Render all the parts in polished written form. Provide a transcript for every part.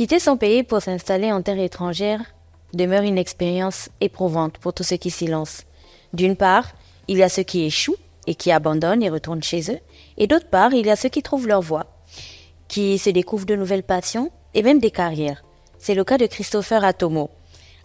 Quitter son pays pour s'installer en terre étrangère demeure une expérience éprouvante pour tous ceux qui s'y lancent. D'une part, il y a ceux qui échouent et qui abandonnent et retournent chez eux. Et d'autre part, il y a ceux qui trouvent leur voie, qui se découvrent de nouvelles passions et même des carrières. C'est le cas de Christopher Atomo,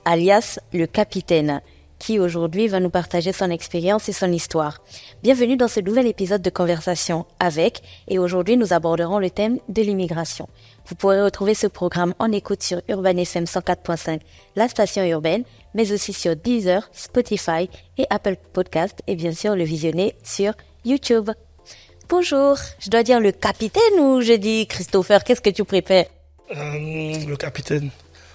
alias le capitaine, qui aujourd'hui va nous partager son expérience et son histoire. Bienvenue dans ce nouvel épisode de Conversation avec, et aujourd'hui nous aborderons le thème de l'immigration. Vous pourrez retrouver ce programme en écoute sur Urban FM 104.5, la station urbaine, mais aussi sur Deezer, Spotify et Apple Podcast, et bien sûr le visionner sur YouTube. Bonjour, je dois dire le capitaine ou je dis Christopher, qu'est-ce que tu préfères? Le capitaine.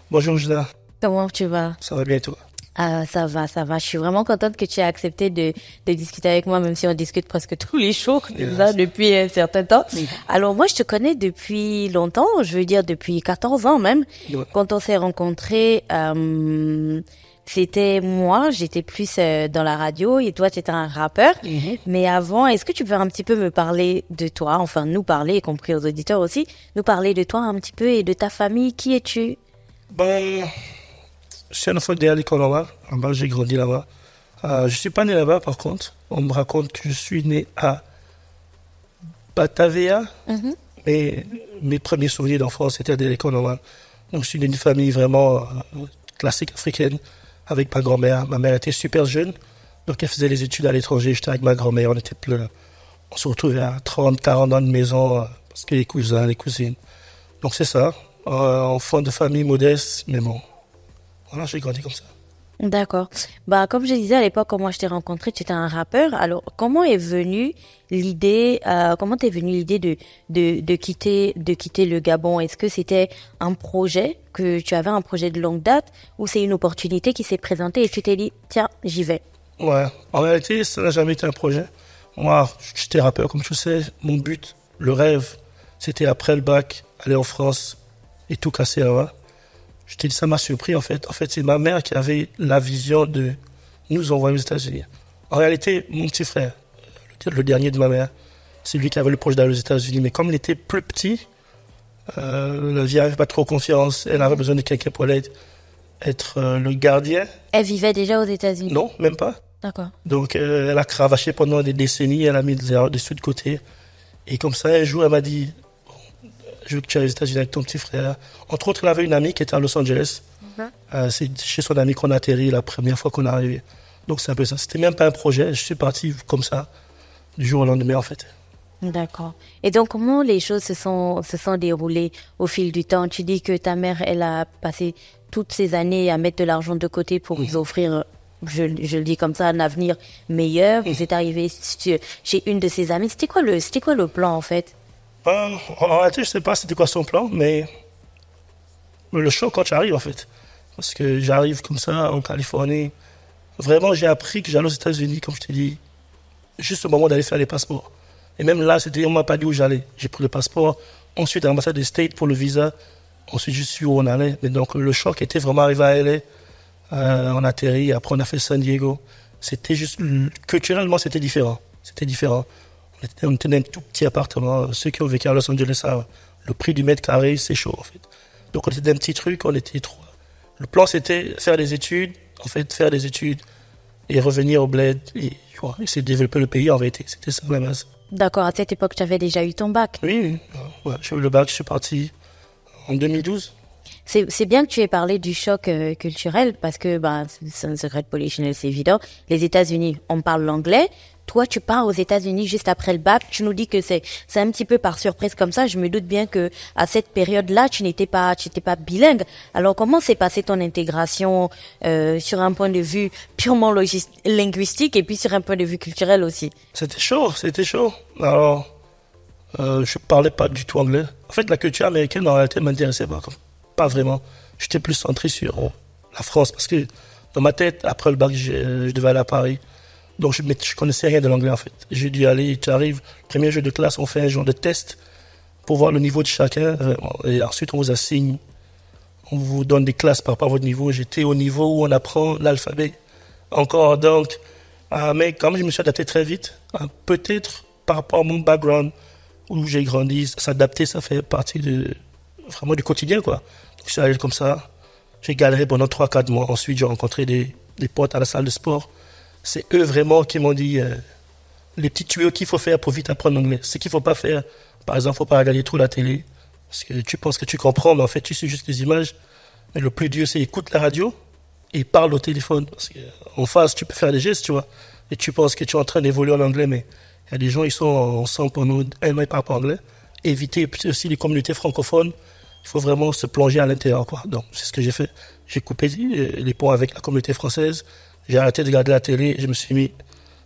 Bonjour Judas. Comment tu vas? Ça va bien toi? Ah, ça va. Je suis vraiment contente que tu aies accepté de discuter avec moi, même si on discute presque tous les jours, déjà, depuis un certain temps. Alors, moi, je te connais depuis longtemps, je veux dire depuis 14 ans même. Ouais. Quand on s'est rencontrés, c'était moi, j'étais plus dans la radio et toi, tu étais un rappeur. Mais avant, est-ce que tu peux un petit peu me parler de toi, enfin, nous parler, y compris aux auditeurs aussi, nous parler de toi un petit peu et de ta famille, qui es-tu? Je suis un enfant de l'école normale. En bas, j'ai grandi là-bas. Je suis pas né là-bas, par contre. On me raconte que je suis né à Batavia. Mais mes premiers souvenirs d'enfance, c'était à l'école normale. Donc, je suis né d'une famille vraiment classique africaine, avec ma grand-mère. Ma mère était super jeune. Donc, elle faisait les études à l'étranger. J'étais avec ma grand-mère. On se retrouvait à 30, 40 ans de maison, parce que les cousins, les cousines. Donc, c'est ça. Enfant de famille modeste, mais bon. Voilà, j'ai grandi comme ça. D'accord. Comme je disais à l'époque, quand moi je t'ai rencontré, tu étais un rappeur. Alors, comment t'es venue l'idée de quitter le Gabon? Est-ce que c'était un projet, que tu avais un projet de longue date, ou c'est une opportunité qui s'est présentée et tu t'es dit, tiens, j'y vais? Ouais. En réalité, ça n'a jamais été un projet. Moi, j'étais rappeur, comme tu sais. Mon but, le rêve, c'était après le bac, aller en France et tout casser là-bas. Je t'ai dit, ça m'a surpris en fait. En fait, c'est ma mère qui avait la vision de nous envoyer aux États-Unis. En réalité, mon petit frère, le dernier de ma mère, c'est lui qui avait le projet d'aller aux États-Unis. Mais comme il était plus petit, la vie n'avait pas trop confiance. Elle avait besoin de quelqu'un pour être le gardien. Elle vivait déjà aux États-Unis? Non, même pas. D'accord. Donc, elle a cravaché pendant des décennies. Elle a mis des sous de côté. Et comme ça, un jour, elle m'a dit, je veux que tu ailles aux États-Unis avec ton petit frère. Entre autres, elle avait une amie qui était à Los Angeles. C'est chez son amie qu'on a atterri la première fois qu'on est arrivé. Donc, c'est un peu ça. C'était même pas un projet. Je suis parti comme ça, du jour au lendemain, en fait. D'accord. Et donc, comment les choses se sont déroulées au fil du temps? Tu dis que ta mère, elle a passé toutes ces années à mettre de l'argent de côté pour vous offrir, je le dis comme ça, un avenir meilleur. Vous êtes arrivé chez une de ses amies. C'était quoi le plan, en fait? En réalité, je sais pas c'était quoi son plan, mais le choc quand j'arrive, en fait. Parce que j'arrive comme ça en Californie. Vraiment, j'ai appris que j'allais aux États-Unis, comme je t'ai dit, juste au moment d'aller faire les passeports. Et même là, on m'a pas dit où j'allais. J'ai pris le passeport, ensuite à l'ambassade des States pour le visa. Ensuite, je suis où on allait. Mais donc, le choc était vraiment arrivé à LA. On a atterri, après on a fait San Diego. C'était juste, culturellement, c'était différent. On était dans un tout petit appartement. Ceux qui ont vécu à Los Angeles, le prix du mètre carré, c'est chaud, en fait. Donc, on était dans un petit truc, on était trois. Le plan, c'était faire des études et revenir au bled et essayer de développer le pays, en vérité. C'était ça, la base. D'accord. À cette époque, tu avais déjà eu ton bac? Oui. Ouais, j'ai eu le bac, je suis parti en 2012. C'est bien que tu aies parlé du choc culturel parce que c'est un secret de polichinelle, c'est évident. Les États-Unis, on parle l'anglais. Toi, tu pars aux États-Unis juste après le bac. Tu nous dis que c'est un petit peu par surprise comme ça. Je me doute bien que à cette période-là, tu n'étais pas bilingue. Alors, comment s'est passée ton intégration sur un point de vue purement linguistique et puis sur un point de vue culturel aussi? C'était chaud. Alors, je parlais pas du tout anglais. En fait, la culture américaine, en réalité, m'intéressait pas vraiment. J'étais plus centré sur la France parce que dans ma tête, après le bac, je devais aller à Paris. Donc, je connaissais rien de l'anglais, en fait. J'ai dû aller, tu arrives, premier jour de classe, on fait un genre de test pour voir le niveau de chacun. Et ensuite, on vous assigne, on vous donne des classes par rapport à votre niveau. J'étais au niveau où on apprend l'alphabet encore. Donc, mais quand même, je me suis adapté très vite. Peut-être par rapport à mon background, où j'ai grandi, s'adapter, ça fait partie de vraiment du quotidien, quoi. Donc, je suis allé comme ça. J'ai galéré pendant 3-4 mois. Ensuite, j'ai rencontré des potes à la salle de sport. C'est eux vraiment qui m'ont dit les petits tuyaux qu'il faut faire pour vite apprendre l'anglais. Ce qu'il faut pas faire, par exemple, faut pas regarder trop la télé. Parce que tu penses que tu comprends, mais en fait, tu suis juste les images. Mais le plus dur, c'est écoute la radio et parle au téléphone. Parce qu'en face, tu peux faire des gestes, tu vois. Et tu penses que tu es en train d'évoluer en anglais, mais il y a des gens, ils sont ensemble pendant un an, ils parlent pas anglais. Éviter aussi les communautés francophones. Il faut vraiment se plonger à l'intérieur, quoi. Donc, c'est ce que j'ai fait. J'ai coupé les ponts avec la communauté française. J'ai arrêté de regarder la télé. Je me suis mis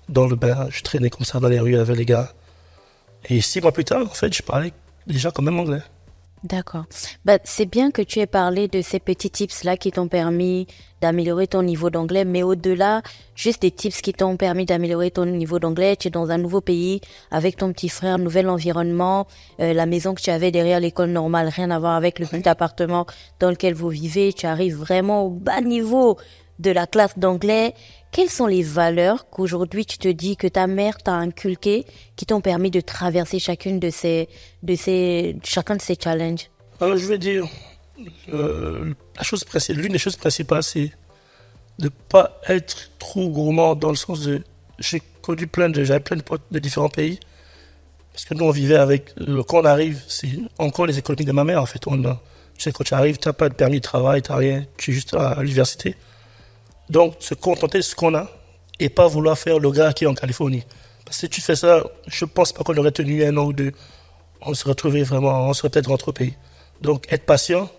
dans le bain. Je traînais comme ça dans les rues avec les gars. Et 6 mois plus tard, en fait, je parlais déjà quand même anglais. D'accord. Bah, c'est bien que tu aies parlé de ces petits tips-là qui t'ont permis d'améliorer ton niveau d'anglais, mais au-delà, juste des tips qui t'ont permis d'améliorer ton niveau d'anglais, tu es dans un nouveau pays, avec ton petit frère, nouvel environnement, la maison que tu avais derrière l'école normale, rien à voir avec le petit appartement dans lequel vous vivez, tu arrives vraiment au bas niveau de la classe d'anglais. Quelles sont les valeurs qu'aujourd'hui tu te dis que ta mère t'a inculquées qui t'ont permis de traverser chacun de ces challenges? Alors, je vais dire, l'une des choses principales, c'est de pas être trop gourmand dans le sens de, j'avais plein de potes de différents pays. Parce que nous, on vivait avec, quand on arrive, c'est encore les économies de ma mère, en fait. Tu sais, quand tu arrives, t'as pas de permis de travail, t'as rien, tu es juste à l'université. Donc, se contenter de ce qu'on a et pas vouloir faire le gars qui est en Californie. Parce que si tu fais ça, je pense pas qu'on aurait tenu 1 an ou 2. On serait peut-être rentré au pays. Donc, être patient,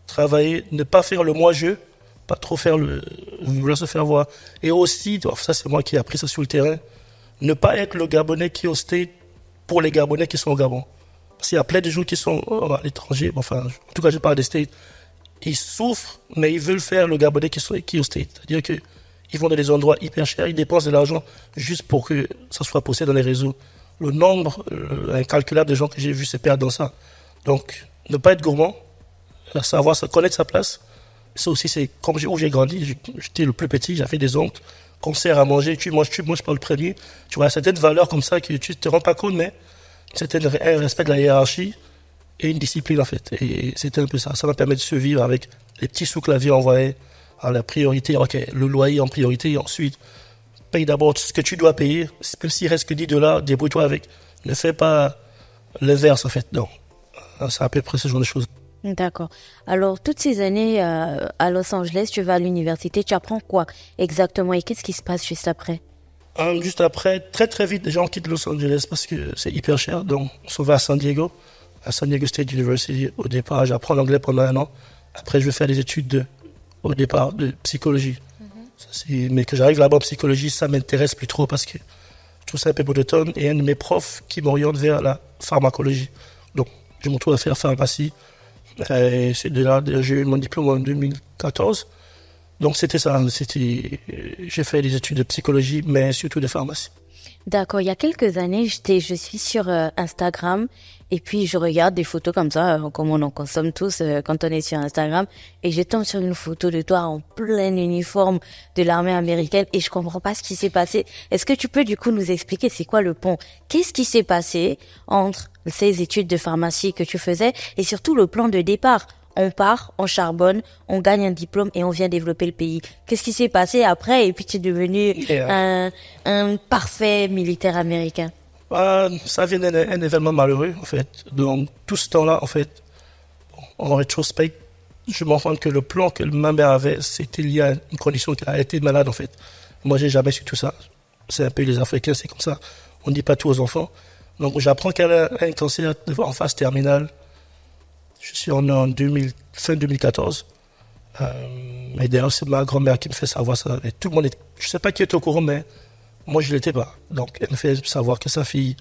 travailler, ne pas faire le moi-je, pas trop vouloir se faire voir. Et aussi, ça c'est moi qui ai appris ça sur le terrain, ne pas être le Gabonais qui est au State pour les Gabonais qui sont au Gabon. Parce qu'il y a plein de gens qui sont à l'étranger, enfin, en tout cas je parle des States, ils souffrent, mais ils veulent faire le Gabonais qui est au State. C'est-à-dire qu'ils vont dans des endroits hyper chers, ils dépensent de l'argent juste pour que ça soit posté dans les réseaux. Le nombre incalculable de gens que j'ai vus se perdre dans ça. Donc, ne pas être gourmand, connaître sa place. Ça aussi, c'est comme où j'ai grandi, j'étais le plus petit, j'avais des oncles, qu'on sert à manger, tu manges pas le premier. Tu vois, certaines valeurs comme ça que tu te rends pas compte, mais un respect de la hiérarchie et une discipline, en fait. Et c'était un peu ça. Ça m'a permis de survivre avec les petits sous que la vie envoyait à la priorité. Ok, le loyer en priorité, et ensuite, paye d'abord ce que tu dois payer. Même s'il reste que $10, débrouille-toi avec. Ne fais pas l'inverse, en fait. Non. C'est à peu près ce genre de choses. D'accord. Alors, toutes ces années à Los Angeles, tu vas à l'université, tu apprends quoi exactement et qu'est-ce qui se passe juste après? Juste après, très très vite, les gens quittent Los Angeles parce que c'est hyper cher. Donc, on s'en va à San Diego State University. Au départ, j'apprends l'anglais pendant 1 an. Après, je vais faire des études au départ de psychologie. Mais que j'arrive là-bas en psychologie, ça m'intéresse plus trop parce que je trouve ça un peu monotone. Et un de mes profs qui m'oriente vers la pharmacologie. Donc, je me retrouve à faire pharmacie. Et c'est de là que j'ai eu mon diplôme en 2014. Donc, c'était ça. J'ai fait des études de psychologie, mais surtout de pharmacie. D'accord. Il y a quelques années, je suis sur Instagram et puis je regarde des photos comme ça, comme on en consomme tous quand on est sur Instagram. Et je tombe sur une photo de toi en plein uniforme de l'armée américaine et je comprends pas ce qui s'est passé. Est-ce que tu peux du coup nous expliquer c'est quoi le pont? Qu'est-ce qui s'est passé entre ces études de pharmacie que tu faisais et surtout le plan de départ? On part, on charbonne, on gagne un diplôme et on vient développer le pays. Qu'est-ce qui s'est passé après et puis tu es devenu un parfait militaire américain? Ça vient d'un événement malheureux, en fait. Donc, tout ce temps-là, en fait, en rétrospect, je me rends compte que le plan que ma mère avait, c'était lié à une condition qu'elle a été malade, en fait. Moi, j'ai jamais su tout ça. C'est un peu les Africains, c'est comme ça. On ne dit pas tout aux enfants. Donc, j'apprends qu'elle a un cancer en phase terminale. Je suis en fin 2014. Et d'ailleurs, c'est ma grand-mère qui me fait savoir ça. Et tout le monde je sais pas qui était au courant, mais moi, je l'étais pas. Donc, elle me fait savoir que sa fille,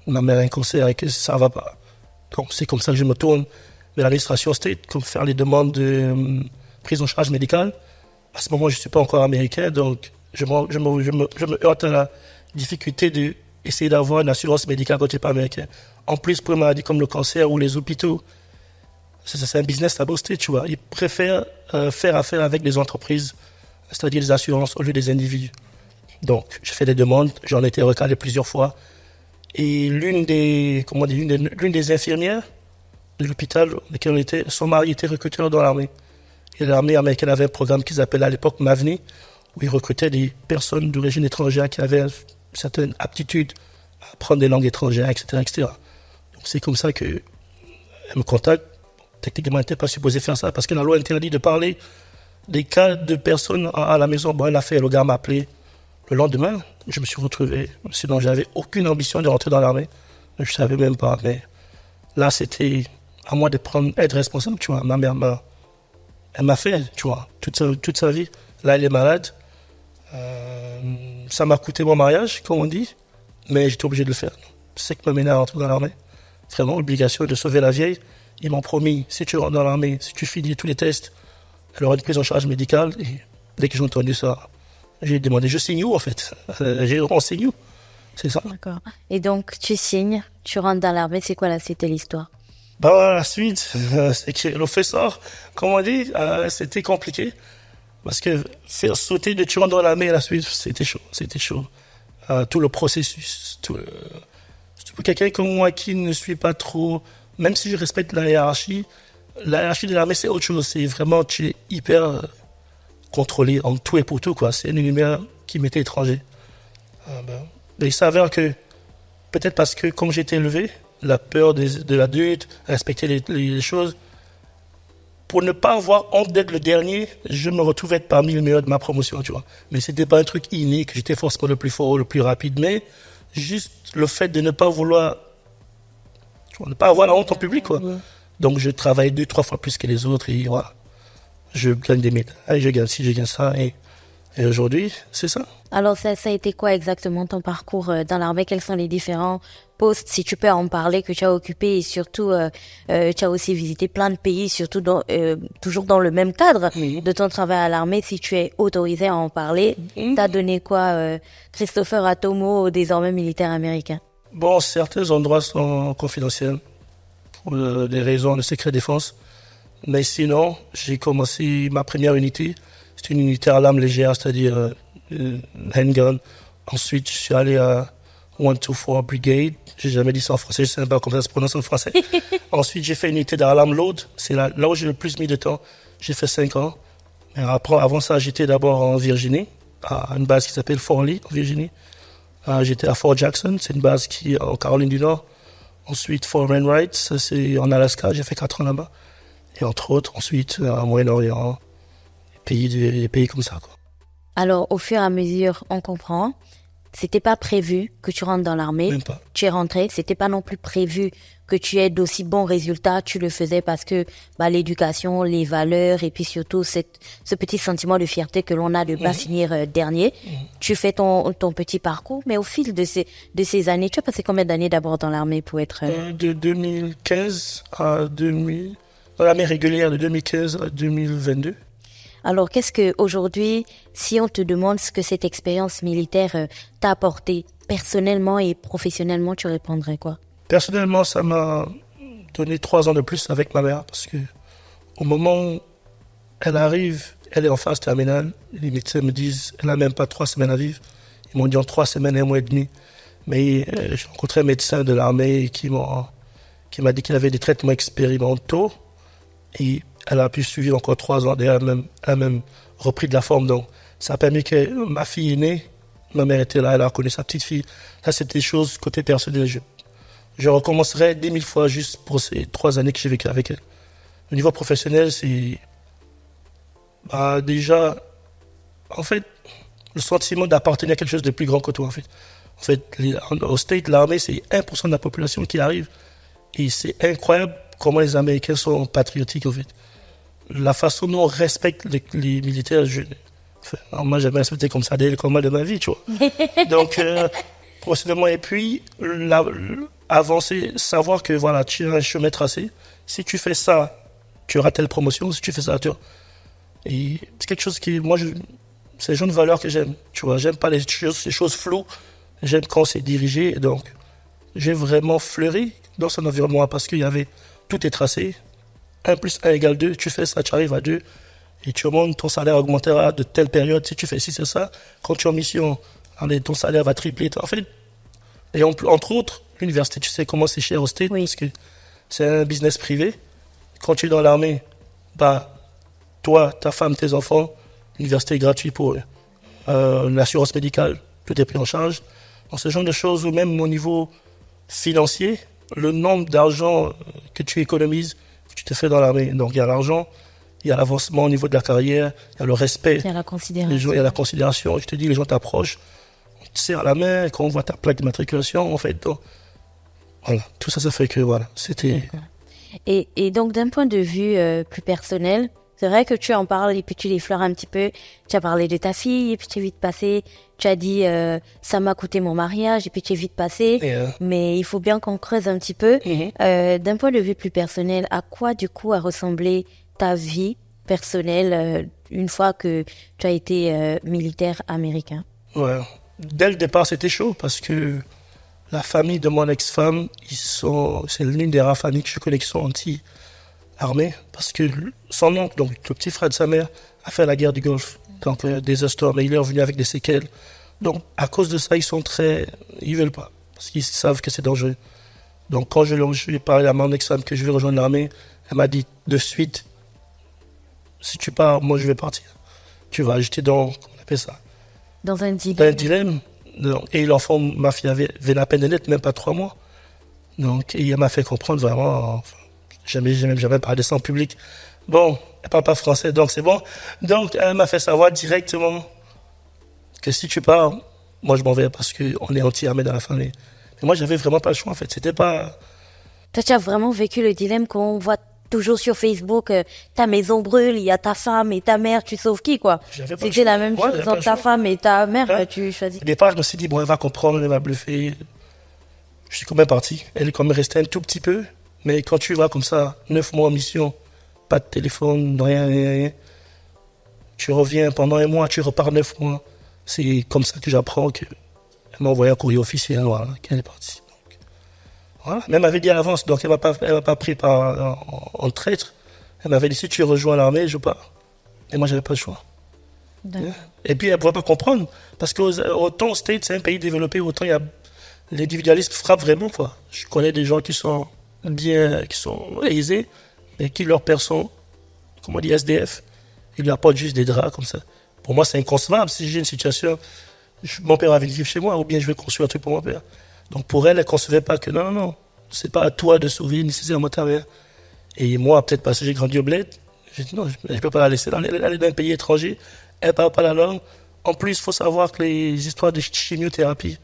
ma mère a un cancer et que ça va pas. Donc, c'est comme ça que je me tourne vers l'administration state, comme faire les demandes de prise en charge médicale. À ce moment, je suis pas encore américain, donc je me heurte à la difficulté d'essayer d'avoir une assurance médicale quand tu n'es pas américain. En plus, pour une maladie comme le cancer ou les hôpitaux, c'est un business à booster, tu vois. Ils préfèrent faire affaire avec des entreprises, c'est-à-dire des assurances, au lieu des individus. Donc, j'ai fait des demandes, j'en ai été recalé plusieurs fois. Et l'une des infirmières de l'hôpital dans lequel on était, son mari était recruteur dans l'armée. Et l'armée américaine avait un programme qu'ils appelaient à l'époque MAVNI, où ils recrutaient des personnes d'origine étrangère qui avaient une certaine aptitude à apprendre des langues étrangères, etc., etc. Donc c'est comme ça qu'elle me contacte. Techniquement, elle n'était pas supposée faire ça parce que la loi interdit de parler des cas de personnes à la maison. Bon, elle a fait, le gars m'a appelé le lendemain. Je me suis retrouvé, sinon j'avais aucune ambition de rentrer dans l'armée. Je savais même pas, mais là, c'était à moi de prendre, être responsable, tu vois. Ma mère elle m'a fait, tu vois, toute sa vie. Là, elle est malade. Ça m'a coûté mon mariage, comme on dit, mais j'étais obligé de le faire. C'est ce qui m'a mené à rentrer dans l'armée. Vraiment, obligation de sauver la vieille. Ils m'ont promis, si tu rentres dans l'armée, si tu finis tous les tests, elle aura une prise en charge médicale. Et dès que j'ai entendu ça, j'ai demandé, je signe où en fait? On signe où? C'est ça. D'accord. Et donc, tu signes, tu rentres dans l'armée, c'est quoi la suite de l'histoire? Bah, la suite, c'est que le fait sort, comme on dit, c'était compliqué. Parce que faire sauter de tuer dans l'armée à la suite, c'était chaud. Tout le processus, pour quelqu'un comme moi qui ne suis pas trop, même si je respecte la hiérarchie de l'armée, c'est autre chose. C'est vraiment, tu es hyper contrôlé en tout et pour tout, quoi. C'est un univers qui m'était étranger. Mais il s'avère que, peut-être parce que, comme j'ai été élevé, la peur de l'adulte, respecter les choses, pour ne pas avoir honte d'être le dernier, je me retrouvais être parmi les meilleurs de ma promotion, tu vois. Mais c'était pas un truc inné, que j'étais forcément le plus fort, le plus rapide, mais juste le fait de ne pas vouloir, tu vois, ne pas avoir la honte en public, quoi. Donc, je travaille 2-3 fois plus que les autres et voilà. Je gagne des médailles, je gagne ci, je gagne ça et aujourd'hui, c'est ça. Alors, ça a été quoi exactement ton parcours dans l'armée? Quels sont les différents postes, si tu peux en parler, que tu as occupés et surtout, tu as aussi visité plein de pays, surtout toujours dans le même cadre de ton travail à l'armée. Si tu es autorisé à en parler, t'as donné quoi, Christopher Atomo, désormais militaire américain? Bon, certains endroits sont confidentiels pour des raisons de secret défense. Mais sinon, j'ai commencé ma première unité. C'était une unité à l'arme légère, c'est-à-dire handgun. Ensuite, je suis allé à 124 Brigade. J'ai jamais dit ça en français, je sais même pas comment ça se prononce en français. Ensuite, j'ai fait une unité d'alarme load. C'est là où j'ai le plus mis de temps. J'ai fait 5 ans. Mais avant ça, j'étais d'abord en Virginie, à une base qui s'appelle Fort Lee, en Virginie. J'étais à Fort Jackson, c'est une base qui est en Caroline du Nord. Ensuite, Fort Wainwright, ça c'est en Alaska, j'ai fait 4 ans là-bas. Et entre autres, ensuite, au Moyen-Orient, des pays comme ça, quoi. Alors, au fur et à mesure, on comprend. C'était pas prévu que tu rentres dans l'armée. Même pas. Tu es rentré. C'était pas non plus prévu que tu aies d'aussi bons résultats. Tu le faisais parce que, l'éducation, les valeurs et puis surtout ce petit sentiment de fierté que l'on a de pas finir dernier. Tu fais ton petit parcours. Mais au fil de ces années, tu as passé combien d'années d'abord dans l'armée pour être... De 2015 à dans l'armée régulière de 2015 à 2022. Alors, qu'est-ce que aujourd'hui, si on te demande ce que cette expérience militaire t'a apporté personnellement et professionnellement, tu répondrais quoi? Personnellement, ça m'a donné 3 ans de plus avec ma mère parce que au moment où elle arrive, elle est en phase terminale. Les médecins me disent, elle n'a même pas 3 semaines à vivre. Ils m'ont dit en 3 semaines, 1 mois et demi. Mais j'ai rencontré un médecin de l'armée qui m'a dit qu'il avait des traitements expérimentaux et elle a pu suivre encore 3 ans. D'ailleurs, elle a même repris de la forme. Donc, ça a permis que ma fille est née. Ma mère était là, elle a reconnu sa petite fille. Ça, c'était des choses côté personnel. Je recommencerai 10 000 fois juste pour ces 3 années que j'ai vécu avec elle. Au niveau professionnel, c'est déjà, en fait, le sentiment d'appartenir à quelque chose de plus grand que toi, en fait. En fait, au State, l'armée, c'est 1% de la population qui arrive. Et c'est incroyable comment les Américains sont patriotiques, en fait. La façon dont on respecte les militaires, moi, j'ai jamais respecté comme ça dès le combat de ma vie, tu vois. Donc, professionnellement, et puis, avancer, savoir que, voilà, tu as un chemin tracé. Si tu fais ça, tu auras telle promotion. Si tu fais ça, Et c'est quelque chose qui, moi, c'est le genre de valeur que j'aime, tu vois. J'aime pas les choses floues. J'aime quand c'est dirigé. Et donc, j'ai vraiment fleuri dans son environnement parce qu'il y avait, tout est tracé. 1 + 1 = 2. Tu fais ça, tu arrives à 2. Et tu remontes, ton salaire augmentera de telle période. Si tu fais ci, c'est ça. Quand tu es en mission, allez, ton salaire va tripler. En fait, et entre autres, l'université, tu sais comment c'est cher au State. Oui. Parce que c'est un business privé. Quand tu es dans l'armée, bah, toi, ta femme, tes enfants, l'université est gratuite pour eux. L'assurance médicale, tout est pris en charge. Donc, ce genre de choses, ou même au niveau financier, le nombre d'argent que tu économises, que tu te fais dans l'armée. Donc, il y a l'argent, il y a l'avancement au niveau de la carrière, il y a le respect. Il y a la considération. Il y a la considération. Je te dis, les gens t'approchent, on te serre la main, quand on voit ta plaque d'immatriculation, en fait. Donc, voilà, tout ça, ça fait que, voilà, c'était... Et donc, d'un point de vue plus personnel, c'est vrai que tu en parles et puis tu l'effleures un petit peu. Tu as parlé de ta fille et puis tu es vite passé. Tu as dit ça m'a coûté mon mariage et puis tu es vite passé. Mais il faut bien qu'on creuse un petit peu. D'un point de vue plus personnel, à quoi du coup a ressemblé ta vie personnelle une fois que tu as été militaire américain? Ouais. Dès le départ, c'était chaud parce que la famille de mon ex-femme, c'est l'une des rares familles que je connais qui sont anti-armée, parce que son oncle, donc le petit frère de sa mère, a fait la guerre du Golfe, donc désastre, mais il est revenu avec des séquelles. Donc, à cause de ça, ils veulent pas, parce qu'ils savent que c'est dangereux. Donc, quand je lui ai parlé à mon ex-femme que je vais rejoindre l'armée, elle m'a dit de suite, si tu pars, moi je vais partir. Tu vas, j'étais dans, comment on appelle ça? Dans un dilemme. Dans un dilemme. Et l'enfant, ma fille avait la peine de naître, même pas 3 mois. Donc, et elle m'a fait comprendre vraiment, enfin, jamais parlé de ça en public. Bon, elle parle pas français, donc c'est bon. Donc, elle m'a fait savoir directement que si tu pars, moi je m'en vais parce qu'on est anti-armée dans la famille. Mais moi, j'avais vraiment pas le choix, en fait. C'était pas... Toi, tu as vraiment vécu le dilemme qu'on voit toujours sur Facebook, ta maison brûle, il y a ta femme et ta mère, tu sauves qui, quoi? C'était la même chose entre ta femme et ta mère, tu choisis. Au départ, je me suis dit, bon, elle va comprendre, elle va bluffer. Je suis quand même parti. Elle est quand même restée un tout petit peu. Mais quand tu vas comme ça, 9 mois en mission, pas de téléphone, rien. Tu reviens pendant 1 mois, tu repars 9 mois. C'est comme ça que j'apprends qu'elle m'a envoyé un courrier officiel, voilà, qu'elle est partie. Voilà. Mais elle m'avait dit à l'avance, donc elle m'a pas pris en traître. Elle m'avait dit, si tu rejoins l'armée, je pars. Et moi, j'avais pas le choix. Et puis, elle ne pouvait pas comprendre. Parce qu'autant au States, c'est un pays développé, autant il y a l'individualisme frappe vraiment, quoi. Je connais des gens qui sont aisés, mais qui leur personne, comme on dit, SDF, ils lui apportent juste des draps comme ça. Pour moi, c'est inconcevable. Si j'ai une situation, mon père va venir vivre chez moi, ou bien je vais construire un truc pour mon père. Donc pour elle, elle ne concevait pas que non, c'est pas à toi de sauver nécessairement ta mère. Et moi, peut-être parce que j'ai grandi au bled, j'ai dit non, je ne peux pas la laisser aller dans un pays étranger, elle ne parle pas la langue. En plus, il faut savoir que les histoires de chimiothérapie,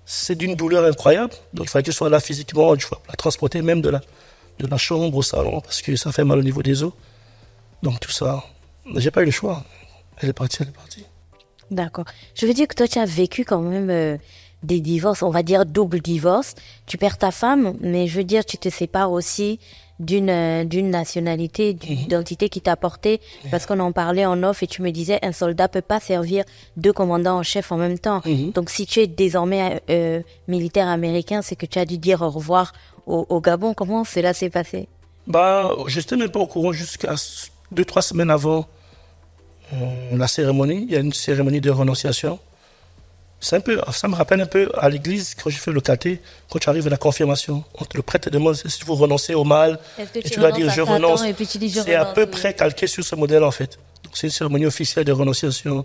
c'est d'une douleur incroyable. Donc il fallait que je sois là physiquement, je dois la transporter même de la chambre au salon, parce que ça fait mal au niveau des os. Donc tout ça, j'ai pas eu le choix. Elle est partie. D'accord. Je veux dire que toi, tu as vécu quand même des divorces, on va dire double divorce. Tu perds ta femme, mais je veux dire, tu te sépares aussi d'une nationalité, d'une identité qui t'a porté, parce qu'on en parlait en off et tu me disais, un soldat peut pas servir 2 commandants en chef en même temps. Donc si tu es désormais militaire américain, c'est que tu as dû dire au revoir au Gabon. Comment cela s'est passé? Je n'étais même pas au courant jusqu'à 2-3 semaines avant la cérémonie. Il y a une cérémonie de renonciation. Ça me rappelle un peu à l'église, quand j'ai fait le caté, quand tu arrives à la confirmation, le prêtre te demande si vous renoncez au mal, et tu dois dire je renonce. C'est à peu près calqué sur ce modèle en fait. Donc c'est une cérémonie officielle de renonciation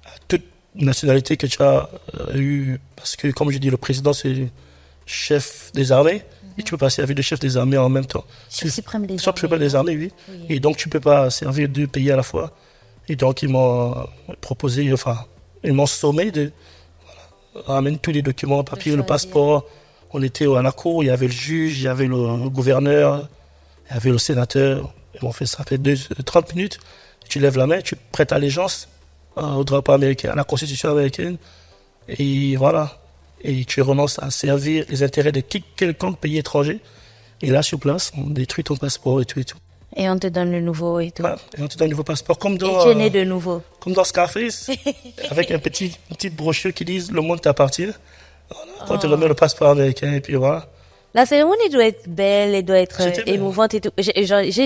à toute nationalité que tu as eu, parce que comme je dis, le président c'est chef des armées, et tu peux pas servir de chef des armées en même temps. Chef suprême des armées, oui. Et donc tu peux pas servir 2 pays à la fois. Et donc ils m'ont proposé, ils m'ont sommé de ramène tous les documents, papier, le passeport. On était à la cour, il y avait le juge, il y avait le gouverneur, il y avait le sénateur. Ils m'ont fait ça, fait 30 minutes. Tu lèves la main, tu prêtes allégeance au drapeau américain, à la constitution américaine. Et voilà. Et tu renonces à servir les intérêts de quelconque pays étranger. Et là, sur place, on détruit ton passeport et tout et tout. Et on te donne le nouveau et tout. Ouais, et on te donne le nouveau passeport. Comme dans, et tu es né de nouveau. Comme dans Scarface, avec une petite brochure qui dit « Le monde t'appartient ». Voilà. On te remet le passeport américain et puis voilà. La cérémonie doit être belle, elle doit être C'était bien. émouvante et tout. J'ai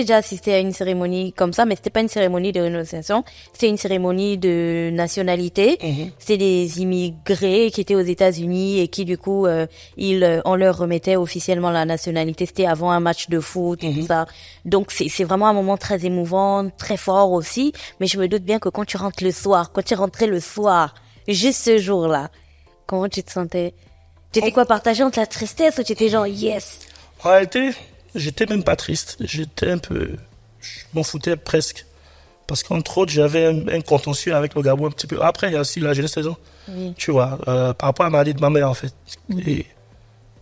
déjà assisté à une cérémonie comme ça, mais c'était pas une cérémonie de renonciation, c'était une cérémonie de nationalité. C'était des immigrés qui étaient aux États-Unis et qui du coup on leur remettait officiellement la nationalité. C'était avant un match de foot et tout ça. Donc c'est vraiment un moment très émouvant, très fort aussi. Mais je me doute bien que quand tu rentres le soir, quand tu rentrais le soir, juste ce jour-là, comment tu te sentais? Tu étais quoi, partagé entre la tristesse ou tu étais genre yes? En réalité, j'étais même pas triste. J'étais un peu... Je m'en foutais presque. Parce qu'entre autres, j'avais un contentieux avec le Gabon un petit peu. Après, il y a aussi la jeunesse saison. Oui. Tu vois, par rapport à la maladie de ma mère, en fait. Et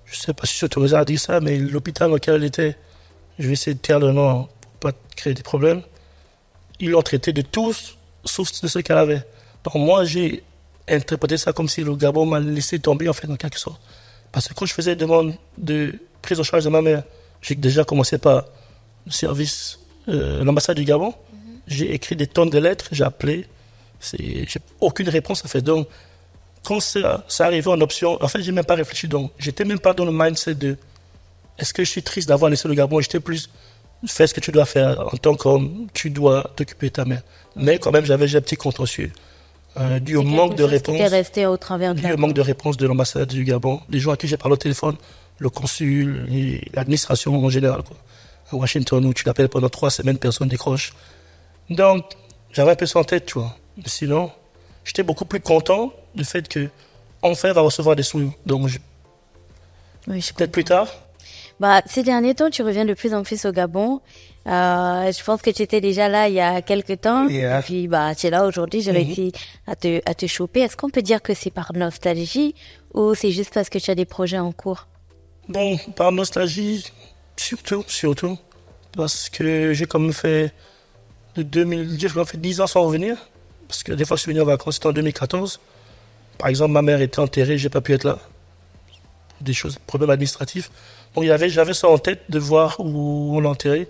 je sais pas si je suis autorisé à dire ça, mais l'hôpital dans lequel elle était, je vais essayer de taire le nom pour pas créer des problèmes. Ils l'ont traité de tous, sauf de ce qu'elle avait. Donc moi, j'ai interprété ça comme si le Gabon m'a laissé tomber, en fait, en quelque sorte. Parce que quand je faisais une demande de prise en charge de ma mère, j'ai déjà commencé par le service, l'ambassade du Gabon. J'ai écrit des tonnes de lettres, j'ai appelé. J'ai aucune réponse, en fait. Donc, quand ça arrivait en option, en fait, j'ai même pas réfléchi. Donc, j'étais même pas dans le mindset de est-ce que je suis triste d'avoir laissé le Gabon? J'étais plus fais ce que tu dois faire en tant qu'homme, tu dois t'occuper de ta mère. Mais quand même, j'avais un petit contentieux. Dû au manque de réponse. Resté au travers de Dû au manque de réponse de l'ambassade du Gabon, les gens à qui j'ai parlé au téléphone, le consul, l'administration en général, quoi. À Washington, où tu l'appelles pendant 3 semaines, personne décroche. Donc, j'avais un peu ça en tête, tu vois. Mais sinon, j'étais beaucoup plus content du fait que, enfin, elle va recevoir des sous. Donc, Oui, je peut-être plus tard. Bah, ces derniers temps, tu reviens de plus en plus au Gabon. Je pense que tu étais déjà là il y a quelques temps. Yeah. Et puis, bah, tu es là aujourd'hui. J'ai réussi à te choper. Est-ce qu'on peut dire que c'est par nostalgie ou c'est juste parce que tu as des projets en cours? Bon, par nostalgie, surtout. Parce que j'ai quand même fait j'ai quand même fait 10 ans sans revenir. Parce que des fois, je suis venu en vacances, c'était en 2014. Par exemple, ma mère était enterrée, j'ai pas pu être là. Des problèmes administratifs. Donc, j'avais ça en tête de voir où on l'enterrait,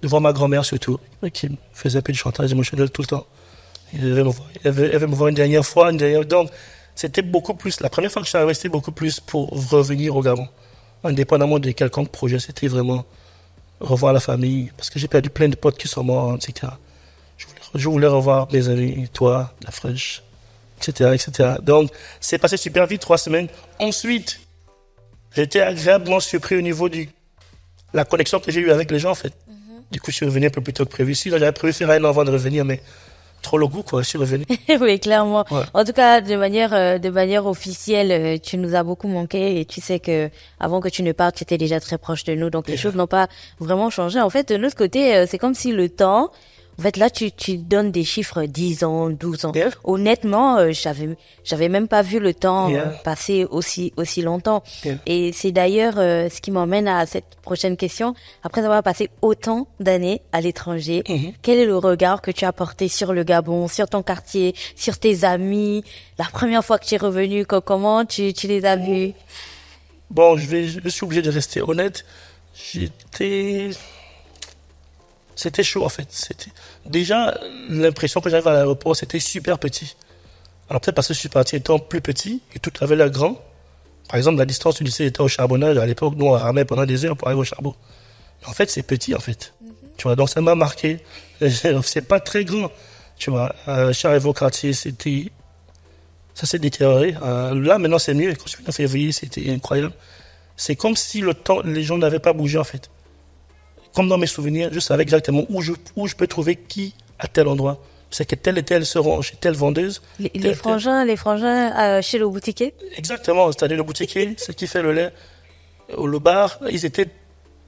de voir ma grand-mère surtout, qui me faisait un peu de chantage émotionnel tout le temps. Elle veut me voir une dernière fois, donc, c'était beaucoup plus, la première fois que je suis arrivé, c'était beaucoup plus pour revenir au Gabon. Indépendamment de quelconque projet, c'était vraiment revoir la famille, parce que j'ai perdu plein de potes qui sont morts, etc. Je voulais revoir mes amis, toi, la fraîche, etc., etc. Donc, c'est passé super vite, 3 semaines. Ensuite, j'étais agréablement surpris au niveau de la connexion que j'ai eue avec les gens, en fait. Du coup, je suis revenu un peu plus tôt que prévu. Si, là, j'avais prévu faire un an avant de revenir, mais trop le goût, quoi. Je suis revenu. Oui, clairement. Ouais. En tout cas, de manière officielle, tu nous as beaucoup manqué et tu sais que avant que tu ne partes, tu étais déjà très proche de nous. Donc, les choses n'ont pas vraiment changé. En fait, de l'autre côté, c'est comme si le temps, en fait, là, tu donnes des chiffres 10 ans, 12 ans. Yeah. Honnêtement, j'avais même pas vu le temps Yeah. passer aussi longtemps. Yeah. Et c'est d'ailleurs ce qui m'emmène à cette prochaine question. Après avoir passé autant d'années à l'étranger, quel est le regard que tu as porté sur le Gabon, sur ton quartier, sur tes amis? La première fois que tu es revenu, comment tu les as vus? Bon, je suis obligé de rester honnête. C'était chaud, en fait. Déjà, l'impression que j'avais à l'aéroport, c'était super petit. Alors, peut-être parce que je suis parti étant plus petit et tout avait l'air grand. Par exemple, la distance du lycée était au charbonnage. À l'époque, nous, on ramait pendant des heures pour arriver au charbon. Mais en fait, c'est petit, en fait. Tu vois, donc ça m'a marqué. C'est pas très grand. Tu vois, je suis arrivé au quartier, ça s'est détérioré. Là, maintenant, c'est mieux. Quand je suis venu en février, c'était incroyable. C'est comme si les gens n'avaient pas bougé, en fait. Comme dans mes souvenirs, je savais exactement où je peux trouver qui à tel endroit. C'est que telle et telle seront chez telle vendeuse. Les frangins chez le boutiquier? Exactement, c'est-à-dire le boutiquier, ce qui fait le lait, le bar, ils étaient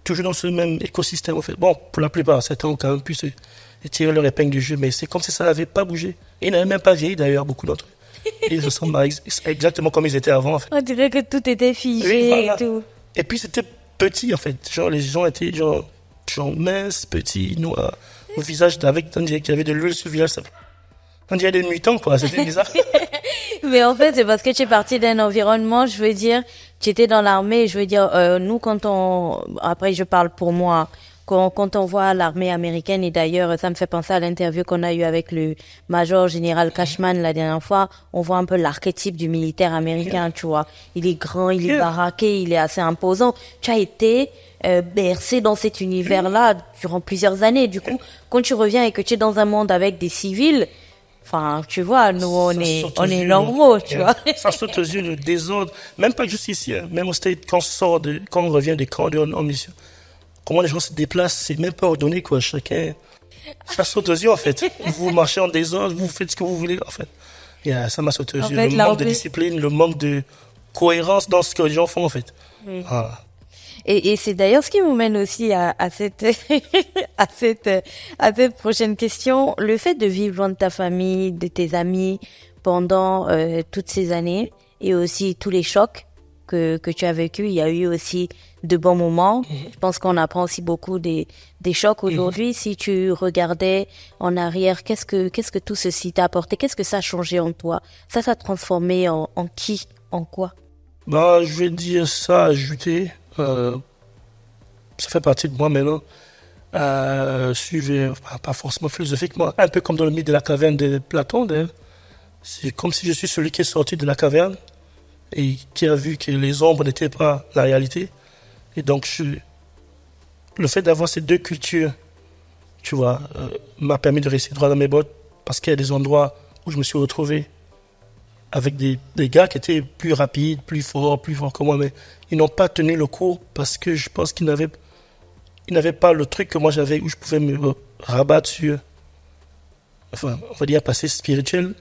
toujours dans ce même écosystème, en fait. Bon, pour la plupart, certains ont quand même pu se tirer leur épingle du jeu, mais c'est comme si ça n'avait pas bougé. Et ils n'avaient même pas vieilli, d'ailleurs, beaucoup d'entre eux. Ils ressemblent exactement comme ils étaient avant, en fait. On dirait que tout était figé Oui, voilà. et tout. Et puis c'était petit, en fait. Genre, les gens étaient genre minces, petits, noirs, au visage on dirait qu'il y avait de l'huile sur le visage. On dirait des mutants, quoi. C'était bizarre. Mais en fait, c'est parce que tu es parti d'un environnement, je veux dire, tu étais dans l'armée, je veux dire, nous, après, je parle pour moi, quand on voit l'armée américaine, et d'ailleurs, ça me fait penser à l'interview qu'on a eue avec le major général Cashman la dernière fois, on voit un peu l'archétype du militaire américain, tu vois. Il est grand, il est baraqué, il est assez imposant. Tu as été bercé dans cet univers-là durant plusieurs années. Du coup, quand tu reviens et que tu es dans un monde avec des civils, enfin, tu vois, nous, on est normaux, tu vois. Ça saute aux yeux, le désordre. Même pas juste ici, hein. Même au States, quand on revient des camps en mission. Comment les gens se déplacent, c'est même pas ordonné, quoi. Chacun, ça saute aux yeux, en fait. Vous marchez en désordre, vous faites ce que vous voulez, en fait. Ça m'a sauté aux yeux. Le manque de discipline, le manque de cohérence dans ce que les gens font, en fait. Oui. Ah. Et c'est d'ailleurs ce qui nous mène aussi à cette prochaine question. Le fait de vivre loin de ta famille, de tes amis pendant toutes ces années et aussi tous les chocs que tu as vécu, il y a eu aussi de bons moments. Je pense qu'on apprend aussi beaucoup des chocs aujourd'hui. Si tu regardais en arrière, qu'est-ce que tout ceci t'a apporté? Qu'est-ce que ça a changé en toi? Ça t'a transformé en qui? En quoi? Je vais dire ça, ajouter. Ça fait partie de moi maintenant. Suivre, pas forcément philosophiquement, un peu comme dans le mythe de la caverne de Platon. C'est comme si je suis celui qui est sorti de la caverne et qui a vu que les ombres n'étaient pas la réalité. Et donc, le fait d'avoir ces deux cultures, tu vois, m'a permis de rester droit dans mes bottes parce qu'il y a des endroits où je me suis retrouvé avec des gars qui étaient plus rapides, plus forts que moi, mais ils n'ont pas tenu le cours parce que je pense qu'ils n'avaient pas le truc que moi j'avais où je pouvais me rabattre sur, enfin, on va dire, passé spirituel.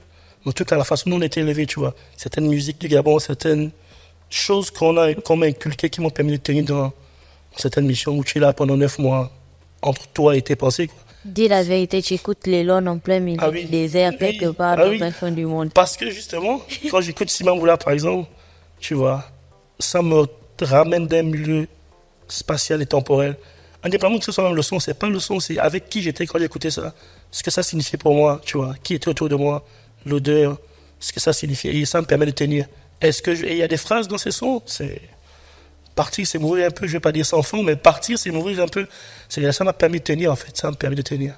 En tout cas, la façon dont on était élevés, tu vois. Certaines musiques du Gabon, certaines choses qu'on m'a inculquées qui m'ont permis de tenir dans certaines missions où tu es là pendant 9 mois entre toi et tes pensées, quoi. Dis la vérité, tu écoutes les Lone en plein milieu du désert, quelque part dans la fin du monde. Parce que justement, quand j'écoute Simon Moula, par exemple, tu vois, ça me ramène d'un milieu spatial et temporel. Indépendamment que ce soit même le son, c'est pas le son, c'est avec qui j'étais quand j'écoutais ça. Ce que ça signifiait pour moi, tu vois, qui était autour de moi, l'odeur, ce que ça signifiait. Et ça me permet de tenir. Et il y a des phrases dans ces sons, c'est partir, c'est mourir un peu, je vais pas dire sans fond, mais partir, c'est mourir un peu. Ça m'a permis de tenir, en fait, ça m'a permis de tenir.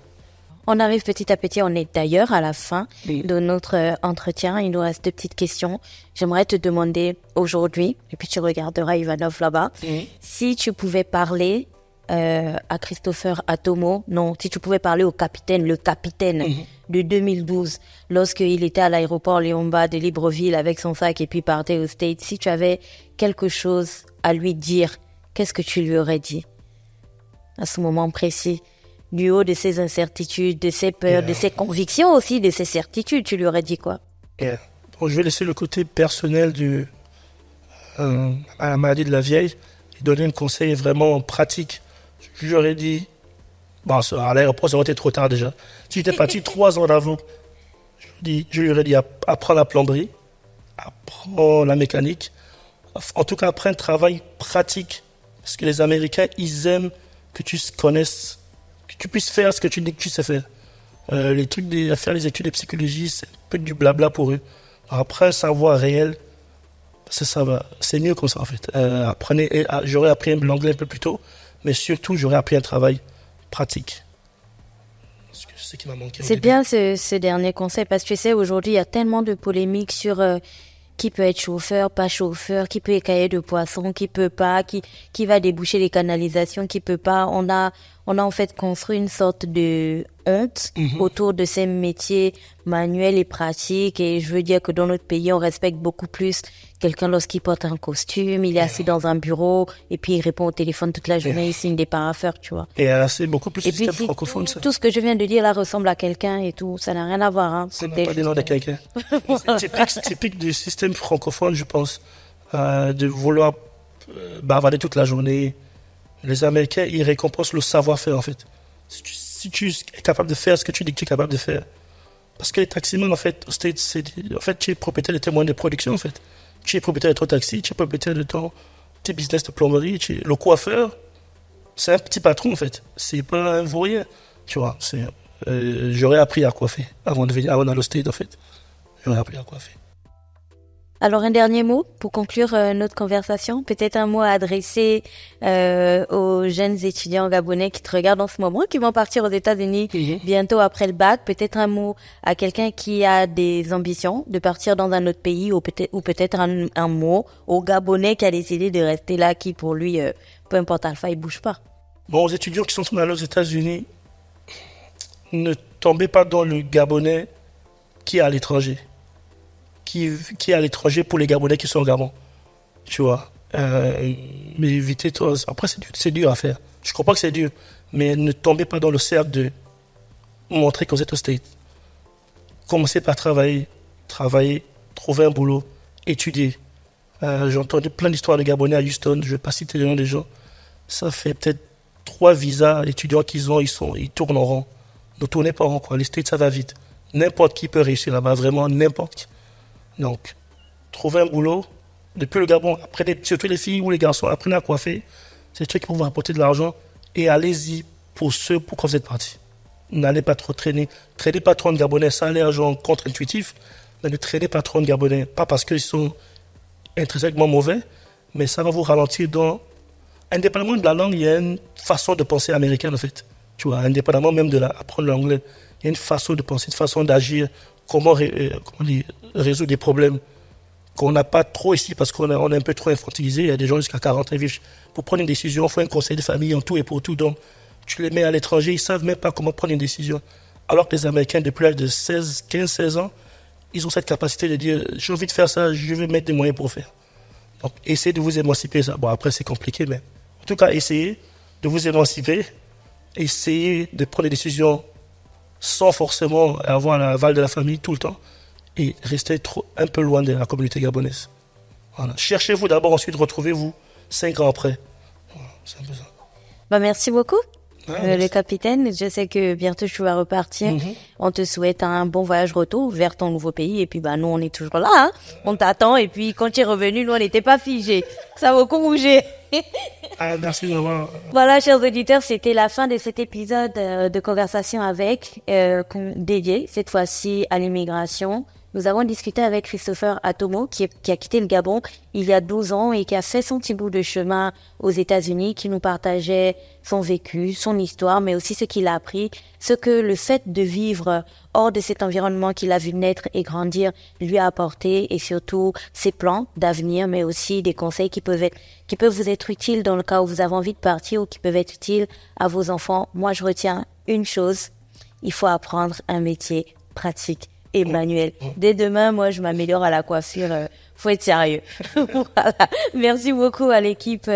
On arrive petit à petit, on est d'ailleurs à la fin de notre entretien. Il nous reste 2 petites questions. J'aimerais te demander aujourd'hui, et puis tu regarderas Ivanov là-bas, si tu pouvais parler à Christopher Atomo, non, si tu pouvais parler au capitaine, le capitaine de 2012, lorsqu'il était à l'aéroport Léomba de Libreville avec son sac et puis partait aux States, si tu avais quelque chose à lui dire, qu'est-ce que tu lui aurais dit à ce moment précis? Du haut de ses incertitudes, de ses peurs, de ses convictions aussi, de ses certitudes, tu lui aurais dit quoi? Bon, je vais laisser le côté personnel à la maladie de la vieille et donner un conseil vraiment pratique. Je lui aurais dit, à l'aéroport, ça aurait été trop tard déjà. Si j'étais parti 3 ans avant, je lui aurais dit, apprends la plomberie, apprends la mécanique, en tout cas, apprends un travail pratique. Parce que les Américains, ils aiment que tu connaisses, que tu puisses faire ce que tu dis que tu sais faire. Les trucs faire les études de psychologie, c'est un peu du blabla pour eux. Après, un savoir réel, c'est mieux comme ça en fait. J'aurais appris l'anglais un peu plus tôt, mais surtout, j'aurais appris un travail pratique. C'est ce qui m'a manqué. C'est bien ce dernier conseil, parce que tu sais, aujourd'hui, il y a tellement de polémiques sur qui peut être chauffeur, pas chauffeur, qui peut écailler de poissons, qui peut pas, qui va déboucher les canalisations, qui peut pas. On a en fait construit une sorte de honte autour de ces métiers manuels et pratiques. Et je veux dire que dans notre pays, on respecte beaucoup plus quelqu'un lorsqu'il porte un costume, il est assis dans un bureau et puis il répond au téléphone toute la journée, il signe des parapheurs, tu vois. Et c'est beaucoup plus système francophone, ça. Tout ce que je viens de dire là ressemble à quelqu'un et tout, ça n'a rien à voir. Hein. Ça n'a pas des noms de quelqu'un. C'est typique du système francophone, je pense, de vouloir bavarder toute la journée. Les Américains, ils récompensent le savoir-faire, en fait. Si tu es capable de faire ce que tu dis que tu es capable de faire. Parce que les taximans, en fait, tu es propriétaire de tes moyens de production, en fait. Tu es propriétaire de ton taxi, tu es propriétaire de tes business de plomberie, le coiffeur, c'est un petit patron, en fait. C'est pas un vaurien, tu vois. J'aurais appris à coiffer avant d'aller au State, en fait. J'aurais appris à coiffer. Alors, un dernier mot pour conclure notre conversation. Peut-être un mot à adresser aux jeunes étudiants gabonais qui te regardent en ce moment, qui vont partir aux États-Unis bientôt après le bac. Peut-être un mot à quelqu'un qui a des ambitions de partir dans un autre pays, ou peut-être un mot au Gabonais qui a décidé de rester là, qui pour lui, peu importe Alpha, il bouge pas. Bon, aux étudiants qui sont allés aux États-Unis, ne tombez pas dans le Gabonais qui est à l'étranger. Qui est à l'étranger pour les Gabonais qui sont au Gabon. Tu vois. Mais évitez, après c'est dur à faire. Je comprends que c'est dur, mais ne tombez pas dans le cercle de montrer que vous êtes au States. Commencez par travailler, trouver un boulot, étudier. J'ai entendu plein d'histoires de Gabonais à Houston, je ne vais pas citer le nom des gens. Ça fait peut-être 3 visas étudiants qu'ils ont, ils tournent en rond. Ne tournez pas en rond, quoi. Les States, ça va vite. N'importe qui peut réussir là-bas, vraiment n'importe qui. Donc, trouvez un boulot. Depuis le Gabon, surtout les filles ou les garçons, apprenez à coiffer. C'est des trucs qui vont vous apporter de l'argent. Et allez-y pour quand vous êtes parti. N'allez pas trop traîner. Traînez pas trop de Gabonais. Ça a l'air genre contre-intuitif. Mais ne traînez pas trop de Gabonais. Pas parce qu'ils sont intrinsèquement mauvais, mais ça va vous ralentir indépendamment de la langue, il y a une façon de penser américaine, en fait. Tu vois, indépendamment même d'apprendre l'anglais. Il y a une façon de penser, une façon d'agir. Comment résoudre des problèmes qu'on n'a pas trop ici parce qu'on est un peu trop infantilisé. Il y a des gens jusqu'à 40 ans vivent. Pour prendre une décision, il faut un conseil de famille en tout et pour tout. Donc, tu les mets à l'étranger, ils ne savent même pas comment prendre une décision. Alors que les Américains, depuis l'âge de 15-16 ans, ils ont cette capacité de dire « j'ai envie de faire ça, je vais mettre des moyens pour faire ». Donc, essayez de vous émanciper. Bon, après, c'est compliqué, mais en tout cas, essayez de vous émanciper. Essayez de prendre des décisions sans forcément avoir l'aval de la famille tout le temps et rester un peu loin de la communauté gabonaise. Voilà. Cherchez-vous d'abord, ensuite retrouvez-vous 5 ans après. Voilà, c'est un peu ça. Merci beaucoup, le capitaine. Je sais que bientôt tu vas repartir. On te souhaite un bon voyage retour vers ton nouveau pays. Et puis, nous, on est toujours là. Hein. On t'attend. Et puis, quand tu es revenu, nous, on n'était pas figés. Ça va beaucoup bouger. Merci de m'avoir. Voilà, chers auditeurs, c'était la fin de cet épisode de conversation dédié cette fois-ci à l'immigration. Nous avons discuté avec Christopher Atomo qui a quitté le Gabon il y a 12 ans et qui a fait son petit bout de chemin aux États-Unis, qui nous partageait son vécu, son histoire, mais aussi ce qu'il a appris, ce que le fait de vivre hors de cet environnement qu'il a vu naître et grandir lui a apporté, et surtout ses plans d'avenir, mais aussi des conseils qui peuvent vous être utiles dans le cas où vous avez envie de partir ou qui peuvent être utiles à vos enfants. Moi, je retiens une chose, il faut apprendre un métier pratique et manuel. Dès demain, moi, je m'améliore à la coiffure. Faut être sérieux. Voilà. Merci beaucoup à l'équipe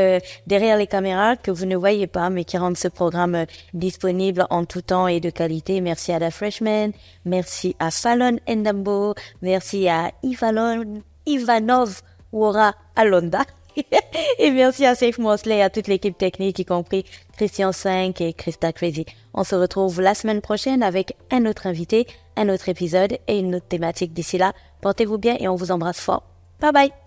derrière les caméras que vous ne voyez pas, mais qui rendent ce programme disponible en tout temps et de qualité. Merci à The Freshman. Merci à Fallon Ndambo. Merci à Ivanov Wora Alonda. Et merci à Safe Mosley et à toute l'équipe technique, y compris Christian 5 et Christa Crazy. On se retrouve la semaine prochaine avec un autre invité, un autre épisode et une autre thématique. D'ici là, portez-vous bien et on vous embrasse fort. Bye bye!